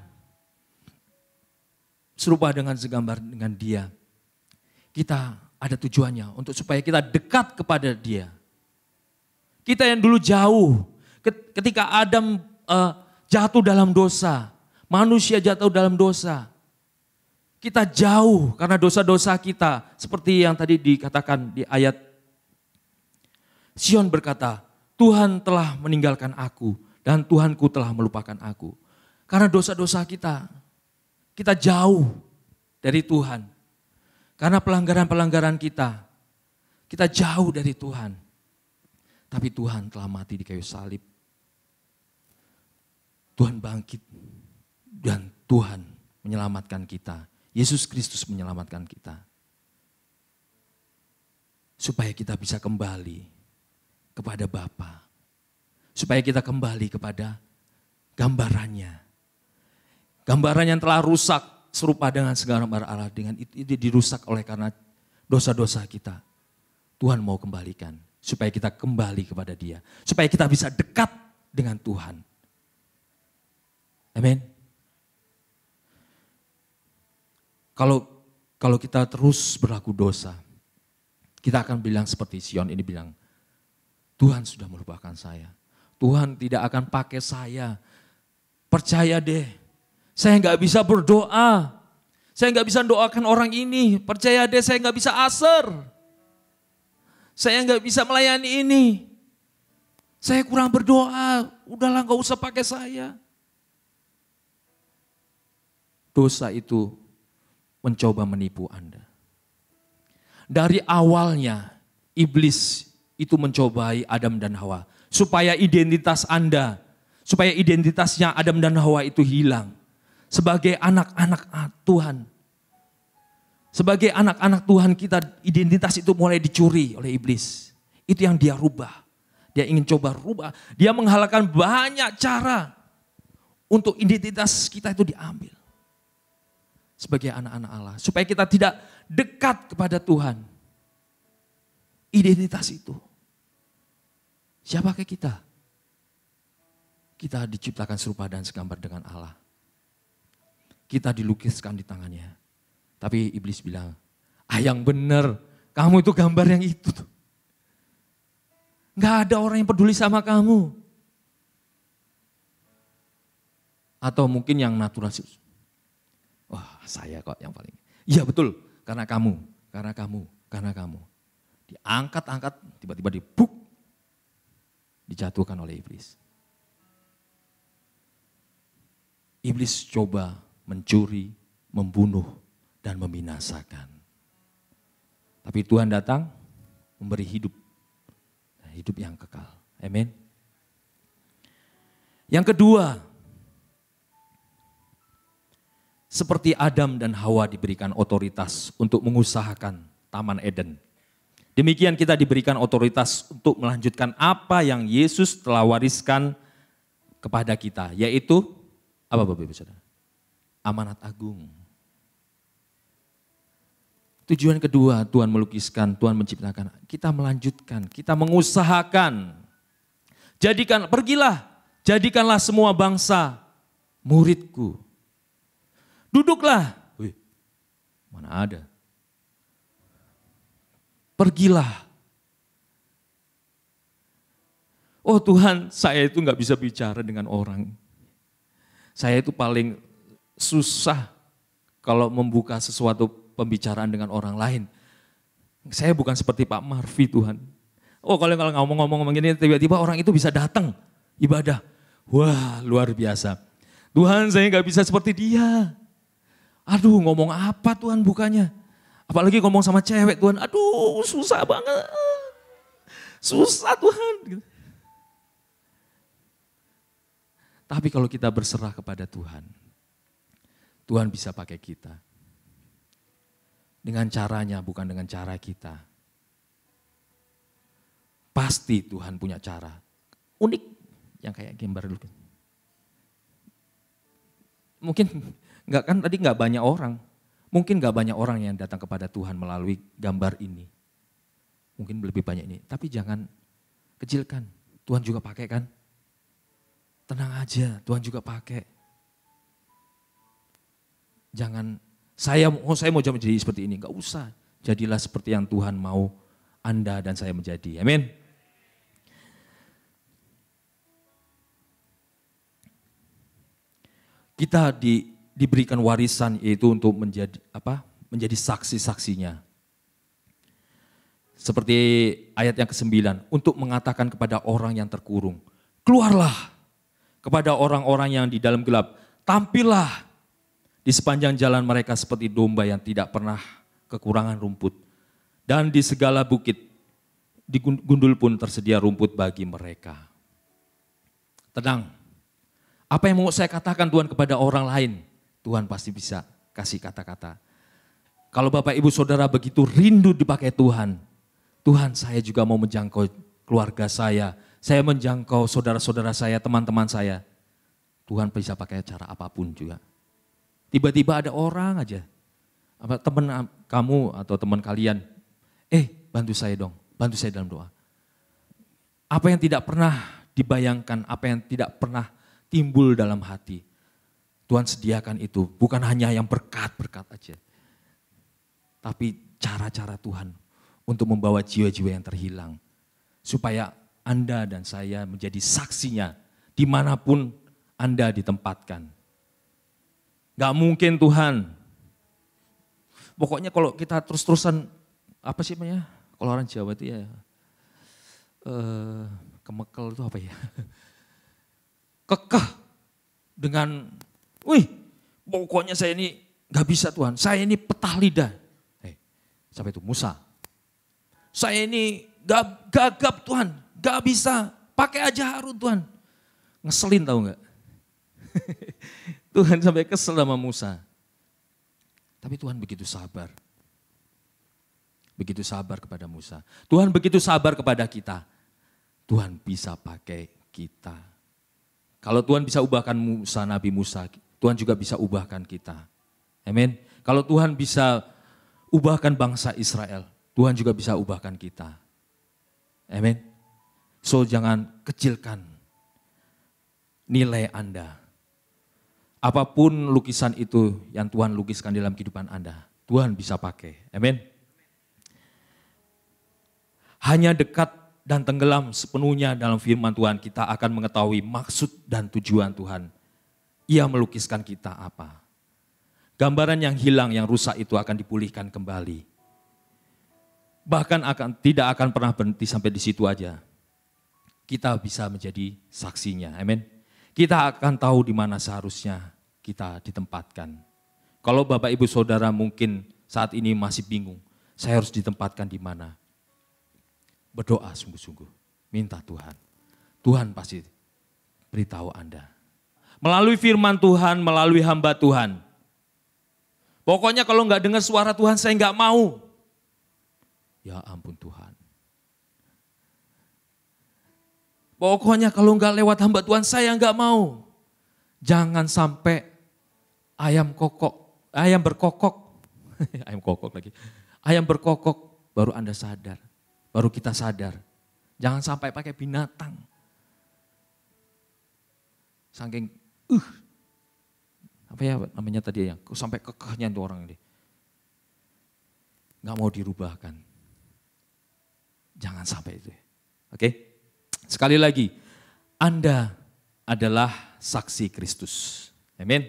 serupa dengan segambar dengan Dia. Kita ada tujuannya untuk supaya kita dekat kepada Dia. Kita yang dulu jauh, ketika Adam jatuh dalam dosa, manusia jatuh dalam dosa. Kita jauh karena dosa-dosa kita. Seperti yang tadi dikatakan di ayat. Sion berkata, Tuhan telah meninggalkan aku dan Tuhanku telah melupakan aku. Karena dosa-dosa kita, kita jauh dari Tuhan. Karena pelanggaran-pelanggaran kita jauh dari Tuhan. Tapi Tuhan telah mati di kayu salib. Tuhan bangkit dan Tuhan menyelamatkan kita. Yesus Kristus menyelamatkan kita. Supaya kita bisa kembali kepada Bapa. Supaya kita kembali kepada gambarannya. Gambaran yang telah rusak serupa dengan segambar Allah. Dengan itu dirusak oleh karena dosa-dosa kita. Tuhan mau kembalikan. Supaya kita kembali kepada Dia. Supaya kita bisa dekat dengan Tuhan. Amin. Kalau kita terus berlaku dosa, kita akan bilang seperti Sion ini bilang, Tuhan sudah melupakan saya. Tuhan tidak akan pakai saya. Percaya deh, saya nggak bisa berdoa. Saya nggak bisa doakan orang ini. Percaya deh, saya nggak bisa aser. Saya nggak bisa melayani ini. Saya kurang berdoa. Udahlah, nggak usah pakai saya. Dosa itu mencoba menipu Anda. Dari awalnya iblis itu mencobai Adam dan Hawa. Supaya identitas Anda, supaya identitasnya Adam dan Hawa itu hilang. Sebagai anak-anak Tuhan. Sebagai anak-anak Tuhan kita identitas itu mulai dicuri oleh iblis. Itu yang dia rubah. Dia ingin coba rubah. Dia menghalalkan banyak cara untuk identitas kita itu diambil. Sebagai anak-anak Allah. Supaya kita tidak dekat kepada Tuhan. Identitas itu. Siapakah kita? Kita diciptakan serupa dan segambar dengan Allah. Kita dilukiskan di tangannya. Tapi iblis bilang, yang benar, kamu itu gambar yang itu tuh. Gak ada orang yang peduli sama kamu. Atau mungkin yang natural. Wah, saya kok yang paling. Iya betul, karena kamu. Diangkat-angkat, tiba-tiba dibuk. Dijatuhkan oleh iblis. Iblis coba mencuri, membunuh, dan membinasakan. Tapi Tuhan datang, memberi hidup, hidup yang kekal. Amin. Yang kedua, seperti Adam dan Hawa diberikan otoritas untuk mengusahakan Taman Eden. Demikian kita diberikan otoritas untuk melanjutkan apa yang Yesus telah wariskan kepada kita, yaitu apa Bapak Ibu Saudara? Amanat agung. Tujuan kedua, Tuhan melukiskan, Tuhan menciptakan, kita melanjutkan, kita mengusahakan. Jadikanlah semua bangsa muridku. Duduklah. Wih, mana ada? Pergilah. Oh Tuhan, saya itu nggak bisa bicara dengan orang. Saya itu paling susah kalau membuka sesuatu pembicaraan dengan orang lain. Saya bukan seperti Pak Marfi Tuhan. Oh kalau ngomong-ngomong begini tiba-tiba orang itu bisa datang ibadah. Wah luar biasa. Tuhan saya nggak bisa seperti dia. Aduh ngomong apa Tuhan bukannya. Apalagi ngomong sama cewek Tuhan, aduh susah banget. Susah Tuhan. Tapi kalau kita berserah kepada Tuhan, Tuhan bisa pakai kita. Dengan caranya bukan dengan cara kita. Pasti Tuhan punya cara. Unik yang kayak gambar dulu. Mungkin enggak kan tadi enggak banyak orang. Mungkin gak banyak orang yang datang kepada Tuhan melalui gambar ini. Mungkin lebih banyak ini. Tapi jangan kecilkan. Tuhan juga pakai kan. Tenang aja, Tuhan juga pakai. Jangan, saya mau jadi seperti ini. Gak usah. Jadilah seperti yang Tuhan mau Anda dan saya menjadi. Amin. Kita diberikan warisan yaitu untuk menjadi saksi-saksinya. Seperti ayat yang ke-9, untuk mengatakan kepada orang yang terkurung, keluarlah. Kepada orang-orang yang di dalam gelap, tampillah di sepanjang jalan mereka seperti domba yang tidak pernah kekurangan rumput. Dan di segala bukit, di gundul pun tersedia rumput bagi mereka. Tenang, apa yang mau saya katakan Tuhan kepada orang lain, Tuhan pasti bisa kasih kata-kata. Kalau Bapak Ibu Saudara begitu rindu dipakai Tuhan, Tuhan saya juga mau menjangkau keluarga saya menjangkau saudara-saudara saya, teman-teman saya. Tuhan bisa pakai cara apapun juga. Tiba-tiba ada orang aja, teman kamu atau teman kalian, bantu saya dong, bantu saya dalam doa. Apa yang tidak pernah dibayangkan, apa yang tidak pernah timbul dalam hati, Tuhan sediakan itu, bukan hanya yang berkat-berkat aja. Tapi cara-cara Tuhan untuk membawa jiwa-jiwa yang terhilang. Supaya Anda dan saya menjadi saksinya dimanapun Anda ditempatkan. Gak mungkin Tuhan. Pokoknya kalau kita terus-terusan, apa sih namanya? Kalau orang Jawa itu ya, kemekel itu apa ya? Kekeh dengan pokoknya saya ini gak bisa Tuhan, saya ini petah lidah. Siapa itu? Musa. Saya ini gagap Tuhan, gak bisa, pakai aja Harun Tuhan. Ngeselin tahu gak? Tuhan sampai kesel sama Musa. Tapi Tuhan begitu sabar. Begitu sabar kepada Musa. Tuhan begitu sabar kepada kita. Tuhan bisa pakai kita. Kalau Tuhan bisa ubahkan Musa, Nabi Musa, Tuhan juga bisa ubahkan kita. Amin. Kalau Tuhan bisa ubahkan bangsa Israel, Tuhan juga bisa ubahkan kita. Amin. So jangan kecilkan nilai Anda. Apapun lukisan itu yang Tuhan lukiskan dalam kehidupan Anda, Tuhan bisa pakai. Amin. Hanya dekat dan tenggelam sepenuhnya dalam firman Tuhan, kita akan mengetahui maksud dan tujuan Tuhan. Ia melukiskan kita apa. Gambaran yang hilang, yang rusak itu akan dipulihkan kembali. Bahkan tidak akan pernah berhenti sampai di situ aja. Kita bisa menjadi saksinya, amin. Kita akan tahu di mana seharusnya kita ditempatkan. Kalau Bapak Ibu Saudara mungkin saat ini masih bingung, saya harus ditempatkan di mana? Berdoa sungguh-sungguh. minta Tuhan. Tuhan pasti beritahu Anda. Melalui firman Tuhan, melalui hamba Tuhan. Pokoknya kalau nggak dengar suara Tuhan saya nggak mau. Ya ampun Tuhan. Pokoknya kalau nggak lewat hamba Tuhan saya nggak mau. Jangan sampai ayam berkokok. Ayam kokok lagi. Ayam berkokok baru Anda sadar. Baru kita sadar. Jangan sampai pakai binatang. Saking apa ya namanya tadi ya, sampai kekehnya itu orang ini. Nggak mau dirubahkan. Jangan sampai itu. Oke? Sekali lagi, Anda adalah saksi Kristus. Amin.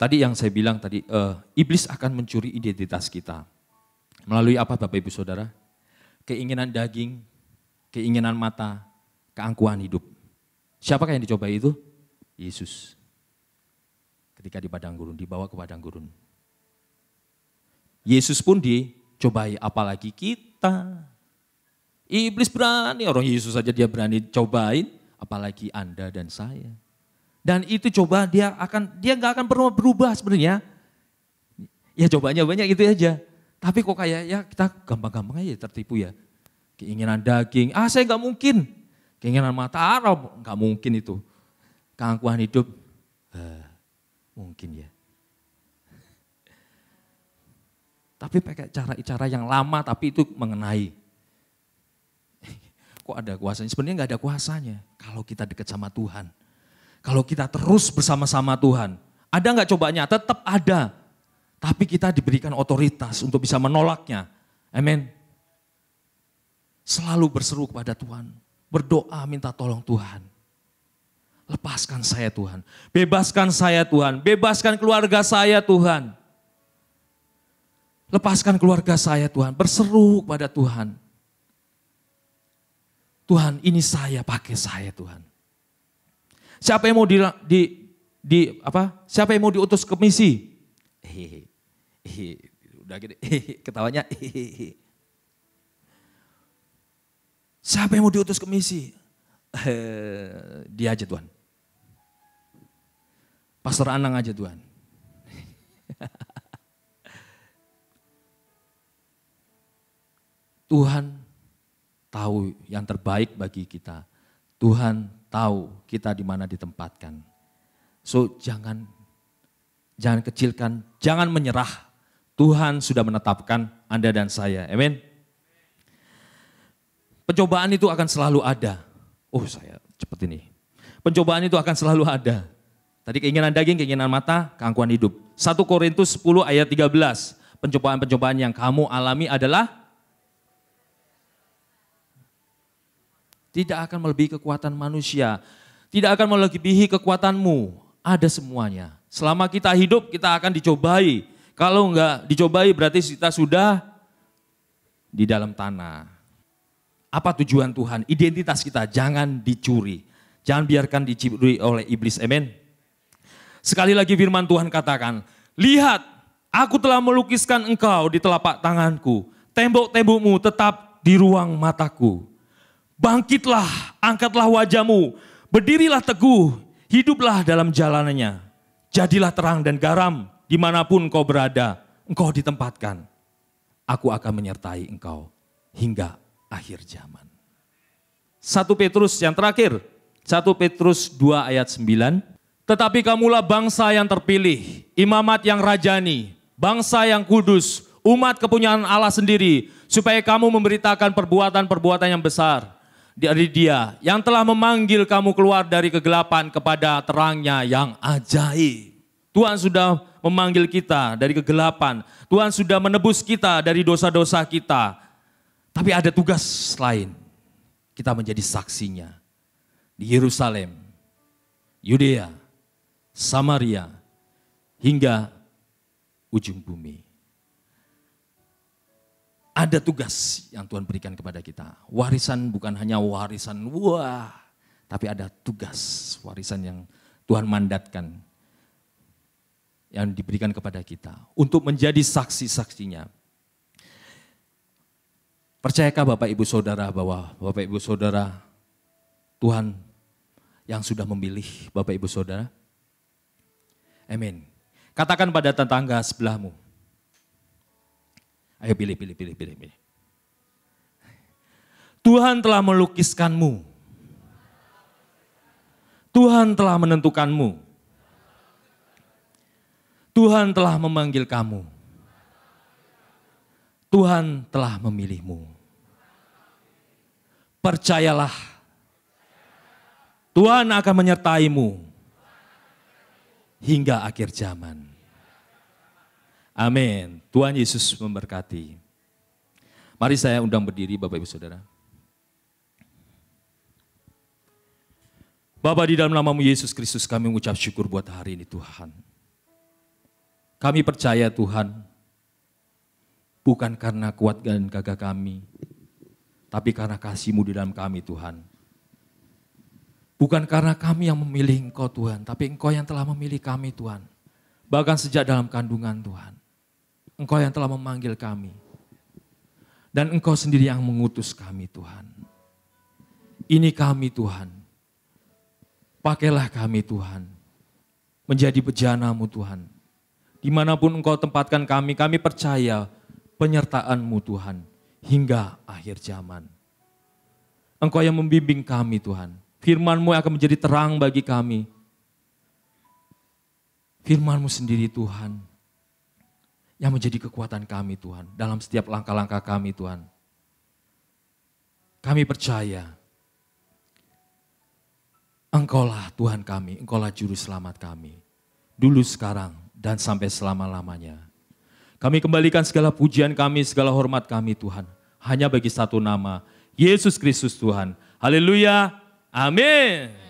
Tadi yang saya bilang tadi, iblis akan mencuri identitas kita. Melalui apa Bapak Ibu Saudara? Keinginan daging, keinginan mata, keangkuhan hidup. Siapakah yang dicobai itu? Yesus. Ketika di padang gurun, dibawa ke padang gurun. Yesus pun dicobai, apalagi kita. Iblis berani, orang Yesus saja dia berani cobain, apalagi Anda dan saya. Dan itu coba dia nggak akan pernah berubah sebenarnya. Ya cobanya banyak gitu aja. Tapi kok kayak ya kita gampang-gampang aja tertipu ya. Keinginan daging, saya nggak mungkin. Keinginan mata, nggak mungkin itu. Keangkuhan hidup, mungkin ya. Tapi pakai cara-cara yang lama tapi itu mengenai. Kok ada kuasanya? Sebenarnya nggak ada kuasanya kalau kita dekat sama Tuhan. Kalau kita terus bersama-sama Tuhan. Ada nggak cobanya? Tetap ada. Tapi kita diberikan otoritas untuk bisa menolaknya. Amin. Selalu berseru kepada Tuhan. Berdoa minta tolong Tuhan. Lepaskan saya Tuhan. Bebaskan saya Tuhan. Bebaskan keluarga saya Tuhan. Lepaskan keluarga saya Tuhan. Berseru kepada Tuhan. Tuhan ini saya, pakai saya Tuhan. Siapa yang mau siapa yang mau diutus ke misi? Udah gede, ketawanya. Siapa yang mau diutus ke misi? Dia aja Tuhan. Pastor Anang aja Tuhan. Tuhan tahu yang terbaik bagi kita. Tuhan tahu kita di mana ditempatkan. So jangan kecilkan, jangan menyerah. Tuhan sudah menetapkan Anda dan saya. Amin. Pencobaan itu akan selalu ada. Saya cepat ini. Pencobaan itu akan selalu ada. Tadi keinginan daging, keinginan mata, keangkuhan hidup. 1 Korintus 10 ayat 13. Pencobaan-pencobaan yang kamu alami adalah tidak akan melebihi kekuatan manusia. Tidak akan melebihi kekuatanmu. Ada semuanya. Selama kita hidup kita akan dicobai. Kalau enggak dicobai berarti kita sudah di dalam tanah. Apa tujuan Tuhan? Identitas kita jangan dicuri. Jangan biarkan dicuri oleh iblis. Amin. Sekali lagi firman Tuhan katakan, lihat aku telah melukiskan engkau di telapak tanganku. Tembok-tembokmu tetap di ruang mataku. Bangkitlah, angkatlah wajahmu, berdirilah teguh, hiduplah dalam jalanannya. Jadilah terang dan garam dimanapun kau berada, engkau ditempatkan. Aku akan menyertai engkau hingga akhir zaman. 1 Petrus yang terakhir, 1 Petrus 2 ayat 9. Tetapi kamulah bangsa yang terpilih, imamat yang rajani, bangsa yang kudus, umat kepunyaan Allah sendiri, supaya kamu memberitakan perbuatan-perbuatan yang besar dari Dia yang telah memanggil kamu keluar dari kegelapan kepada terangnya yang ajaib. Tuhan sudah memanggil kita dari kegelapan. Tuhan sudah menebus kita dari dosa-dosa kita. Tapi ada tugas lain. Kita menjadi saksinya di Yerusalem, Yudea, Samaria, hingga ujung bumi. Ada tugas yang Tuhan berikan kepada kita. Warisan bukan hanya warisan, tapi ada tugas, warisan yang Tuhan mandatkan. Yang diberikan kepada kita untuk menjadi saksi-saksinya. Percayakah Bapak Ibu Saudara bahwa Bapak Ibu Saudara, Tuhan yang sudah memilih Bapak Ibu Saudara? Amin. Katakan pada tetangga sebelahmu. Ayo pilih. Tuhan telah melukiskanmu. Tuhan telah menentukanmu. Tuhan telah memanggil kamu. Tuhan telah memilihmu. Percayalah, Tuhan akan menyertaimu hingga akhir zaman. Amin. Tuhan Yesus memberkati. Mari saya undang berdiri Bapak Ibu Saudara. Bapa, di dalam nama-Mu Yesus Kristus kami mengucap syukur buat hari ini Tuhan. Kami percaya Tuhan, bukan karena kuat dan gagah kami, tapi karena kasih-Mu di dalam kami Tuhan. Bukan karena kami yang memilih Engkau Tuhan, tapi Engkau yang telah memilih kami Tuhan. Bahkan sejak dalam kandungan Tuhan. Engkau yang telah memanggil kami. Dan Engkau sendiri yang mengutus kami Tuhan. Ini kami Tuhan. Pakailah kami Tuhan. Menjadi bejana-Mu Tuhan. Dimanapun Engkau tempatkan kami percaya penyertaan-Mu Tuhan. Hingga akhir zaman. Engkau yang membimbing kami Tuhan. Firman-Mu akan menjadi terang bagi kami. Firman-Mu sendiri Tuhan, yang menjadi kekuatan kami Tuhan, dalam setiap langkah-langkah kami Tuhan. Kami percaya, Engkaulah Tuhan kami, Engkaulah Juru Selamat kami. Dulu, sekarang, dan sampai selama-lamanya. Kami kembalikan segala pujian kami, segala hormat kami Tuhan. Hanya bagi satu nama, Yesus Kristus Tuhan. Haleluya. Amin.